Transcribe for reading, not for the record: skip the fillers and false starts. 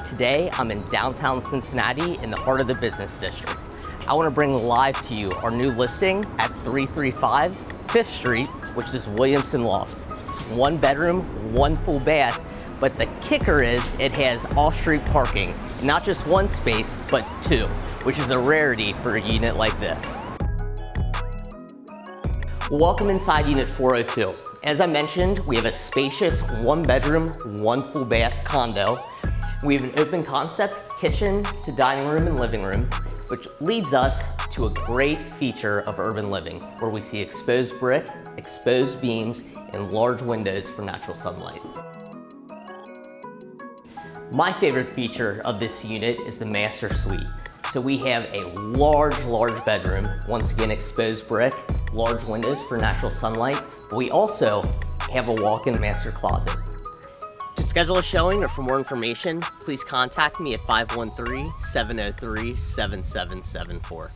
Today, I'm in downtown Cincinnati in the heart of the business district. I want to bring live to you our new listing at 335 5th Street, which is Williamson Lofts. It's 1 bedroom, 1 full bath, but the kicker is it has off-street parking. Not just 1 space, but 2, which is a rarity for a unit like this. Welcome inside Unit 402. As I mentioned, we have a spacious 1 bedroom, 1 full bath condo. We have an open concept kitchen to dining room and living room, which leads us to a great feature of urban living, where we see exposed brick, exposed beams, and large windows for natural sunlight. My favorite feature of this unit is the master suite. So we have a large bedroom, once again exposed brick, large windows for natural sunlight. But we also have a walk-in master closet. To schedule a showing or for more information, please contact me at 513-703-7774.